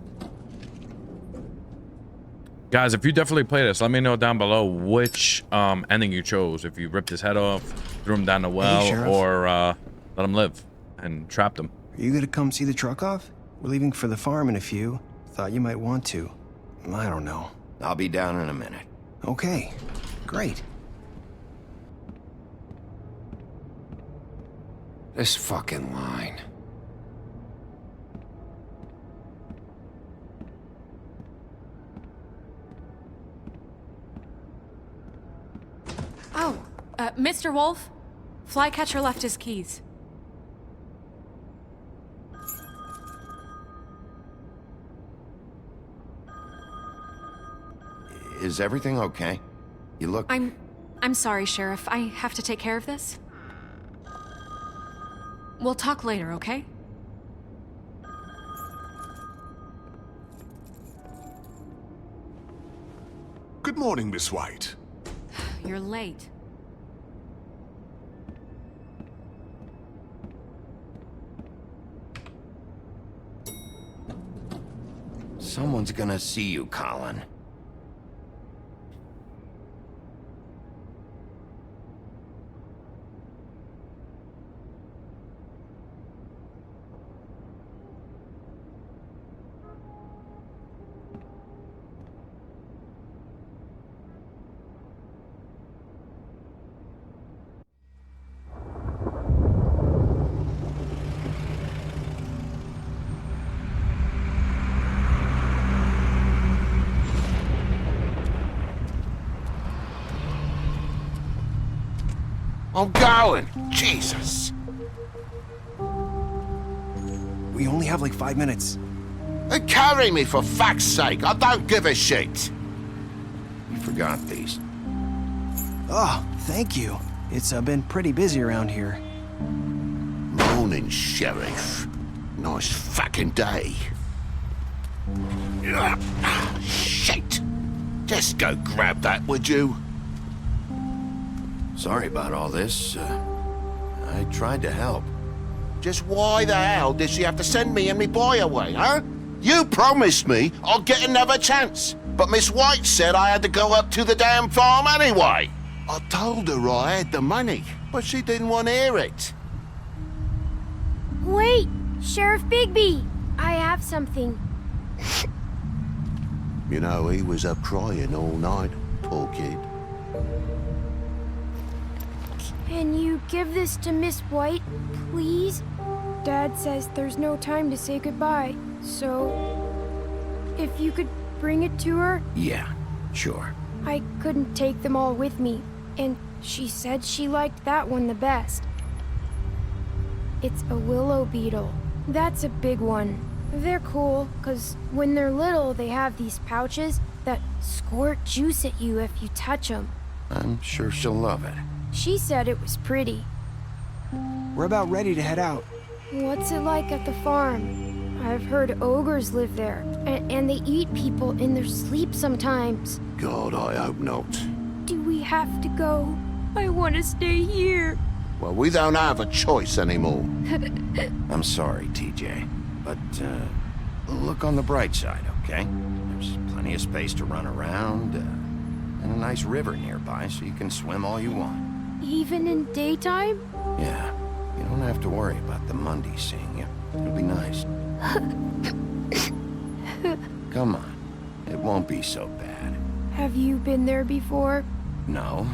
Guys, if you definitely play this, let me know down below which ending you chose. If you ripped his head off, threw him down the well, Sheriff. or let him live and trapped him. Are you gonna come see the truck off? We're leaving for the farm in a few. Thought you might want to. I don't know. I'll be down in a minute. Okay, great. This fucking line. Oh, Mr. Wolf? Flycatcher left his keys. Is everything okay? You look... I'm sorry, Sheriff. I have to take care of this. We'll talk later, okay? Good morning, Miss White. You're late. Someone's gonna see you, Colin. I'm going! Jesus! We only have like 5 minutes. Carry me, for fuck's sake! I don't give a shit! You forgot these. Oh, thank you. It's been pretty busy around here. Morning, Sheriff. Nice fucking day. Shit! Just go grab that, would you? Sorry about all this. I tried to help. Just why the hell did she have to send me and me boy away, huh? You promised me I'll get another chance, but Miss White said I had to go up to the damn farm anyway. I told her I had the money, but she didn't want to hear it. Wait, Sheriff Bigby, I have something. You know, he was up crying all night, poor kid. Can you give this to Miss White, please? Dad says there's no time to say goodbye, so if you could bring it to her? Yeah, sure. I couldn't take them all with me, and she said she liked that one the best. It's a willow beetle. That's a big one. They're cool, 'cause when they're little, they have these pouches that squirt juice at you if you touch them. I'm sure she'll love it. She said it was pretty. We're about ready to head out. What's it like at the farm? I've heard ogres live there, and they eat people in their sleep sometimes. God, I hope not. Do we have to go? I want to stay here. Well, we don't have a choice anymore. I'm sorry, TJ, but look on the bright side, okay? There's plenty of space to run around, and a nice river nearby so you can swim all you want. Even in daytime? Yeah, you don't have to worry about the Mundy seeing you. It'll be nice. Come on, it won't be so bad. Have you been there before? No,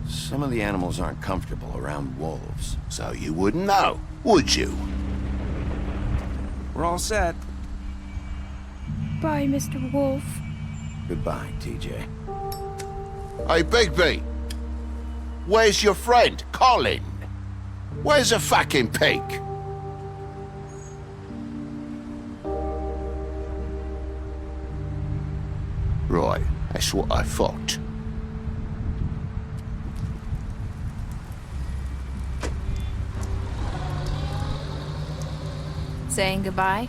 some of the animals aren't comfortable around wolves, so you wouldn't know, would you? We're all set. Bye, Mr. Wolf. Goodbye, TJ. Hey, Bigby! Where's your friend, Colin? Where's the fucking pig? Right, that's what I thought. Saying goodbye?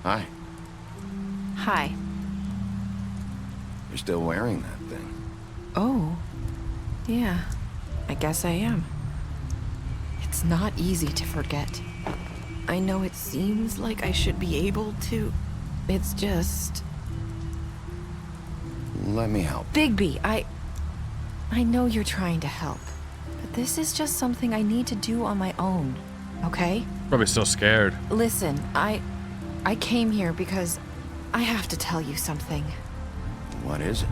Hi. Hi. You're still wearing that thing. Oh. Yeah. I guess I am. It's not easy to forget. I know it seems like I should be able to. It's just... Let me help. Bigby, I know you're trying to help, but this is just something I need to do on my own, okay? Probably still scared. Listen, I came here because I have to tell you something. What is it?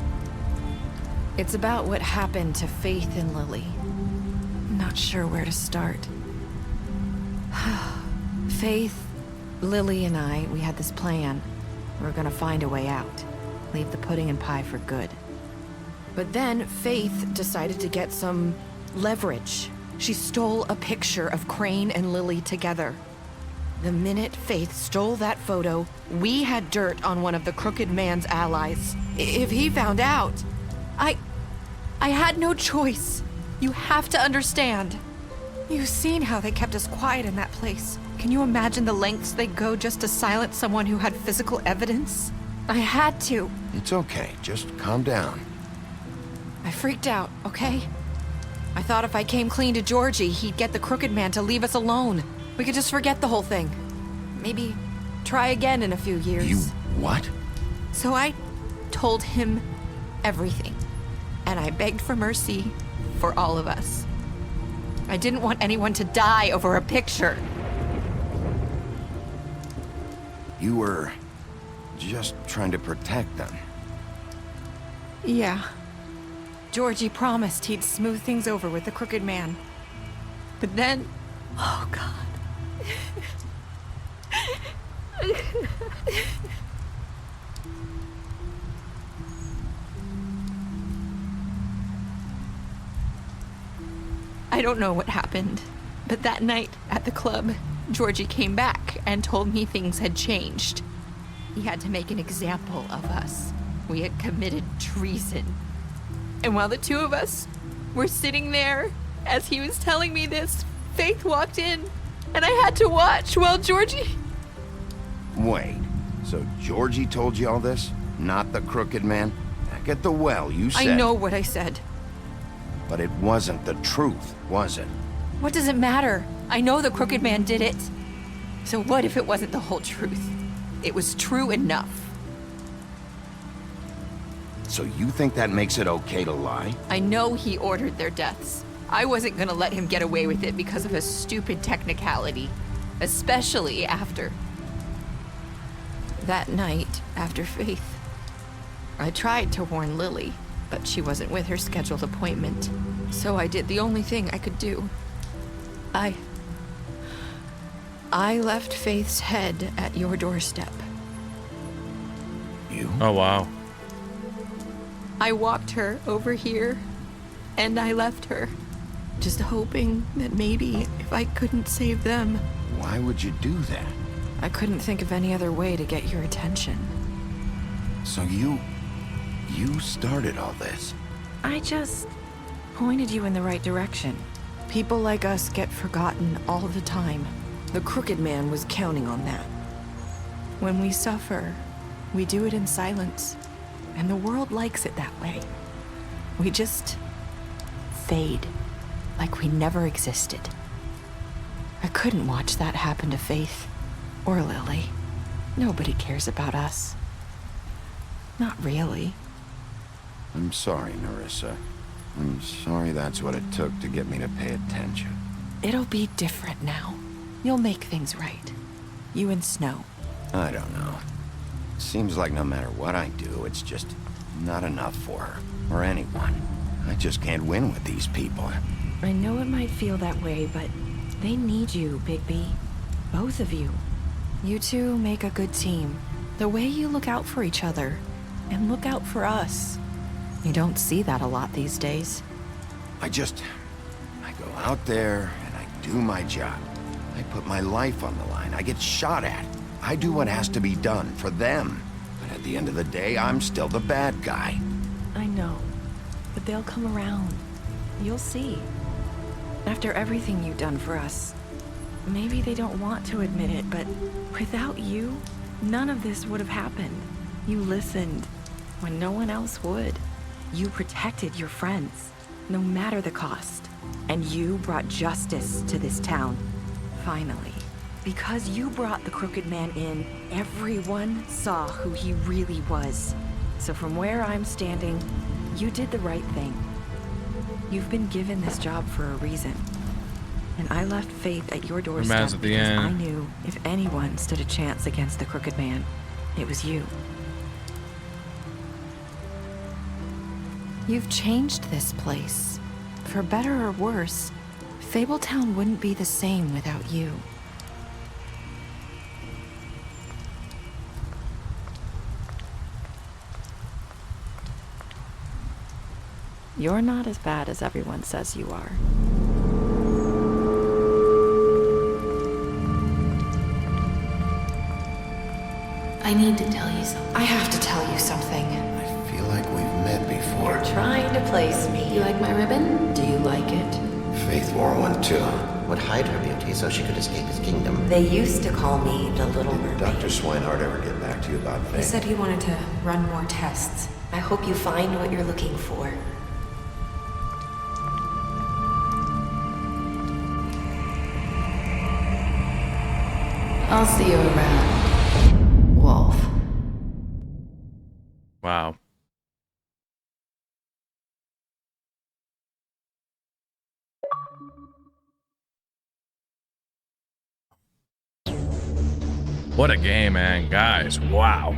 It's about what happened to Faith and Lily. I'm not sure where to start. Faith, Lily, and I, we had this plan. We were gonna find a way out. Leave the pudding and pie for good. But then Faith decided to get some leverage. She stole a picture of Crane and Lily together. The minute Faith stole that photo, we had dirt on one of the Crooked Man's allies. If he found out, I had no choice. You have to understand. You've seen how they kept us quiet in that place. Can you imagine the lengths they go just to silence someone who had physical evidence? I had to. It's okay. Just calm down. I freaked out, okay? I thought if I came clean to Georgie, he'd get the Crooked Man to leave us alone. We could just forget the whole thing. Maybe try again in a few years. You what? So I told him everything. And I begged for mercy for all of us. I didn't want anyone to die over a picture. You were just trying to protect them. Yeah. Georgie promised he'd smooth things over with the Crooked Man. But then... Oh, God. I don't know what happened, but that night at the club, Georgie came back and told me things had changed. He had to make an example of us. We had committed treason. And while the two of us were sitting there, as he was telling me this, Faith walked in, and I had to watch while Georgie... Wait, so Georgie told you all this? Not the Crooked Man? Back at the well, you said... I know what I said. But it wasn't the truth, was it? What does it matter? I know the Crooked Man did it. So what if it wasn't the whole truth? It was true enough. So you think that makes it okay to lie? I know he ordered their deaths. I wasn't gonna let him get away with it because of a stupid technicality. Especially after... that night, after Faith. I tried to warn Lily, but she wasn't with her scheduled appointment. So I did the only thing I could do. I left Faith's head at your doorstep. You? Oh, wow. I walked her over here, and I left her. Just hoping that maybe if I couldn't save them... Why would you do that? I couldn't think of any other way to get your attention. So you started all this? I just pointed you in the right direction. People like us get forgotten all the time. The Crooked Man was counting on that. When we suffer, we do it in silence, and the world likes it that way. We just fade, like we never existed. I couldn't watch that happen to Faith, or Lily. Nobody cares about us. Not really. I'm sorry, Nerissa. I'm sorry that's what it took to get me to pay attention. It'll be different now. You'll make things right. You and Snow. I don't know. Seems like no matter what I do, it's just not enough for her, or anyone. I just can't win with these people. I know it might feel that way, but they need you, Bigby. Both of you. You two make a good team. The way you look out for each other, and look out for us. You don't see that a lot these days. I go out there and I do my job. I put my life on the line. I get shot at. I do what has to be done for them. But at the end of the day, I'm still the bad guy. I know, but they'll come around. You'll see. After everything you've done for us, maybe they don't want to admit it, but without you, none of this would have happened. You listened when no one else would. You protected your friends, no matter the cost. And you brought justice to this town. Finally. Because you brought the Crooked Man in, everyone saw who he really was. So from where I'm standing, you did the right thing. You've been given this job for a reason. And I left Faith at your doorstep at the because end. I knew if anyone stood a chance against the Crooked Man, it was you. You've changed this place. For better or worse, Fabletown wouldn't be the same without you. You're not as bad as everyone says you are. I need to tell you something. I have to tell you something. I feel like we've met before. You're trying to place me. You like my ribbon? Do you like it? Faith wore one too. Would hide her beauty so she could escape his kingdom. They used to call me the Little Mermaid. Did Dr. Swinehart ever get back to you about Faith? He said he wanted to run more tests. I hope you find what you're looking for. I'll see you around, Wolf. Wow. What a game, man. Guys, wow.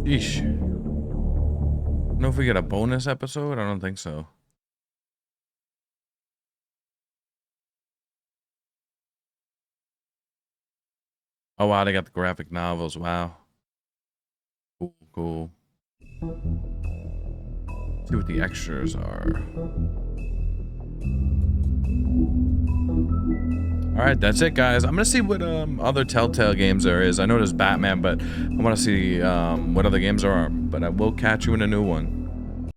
Sheesh. Know if we get a bonus episode? I don't think so. Oh wow, they got the graphic novels. Wow. Cool, cool. Let's see what the extras are. Alright, that's it, guys. I'm gonna see what other Telltale games there is. I know there's Batman, but I want to see what other games there are. But I will catch you in a new one.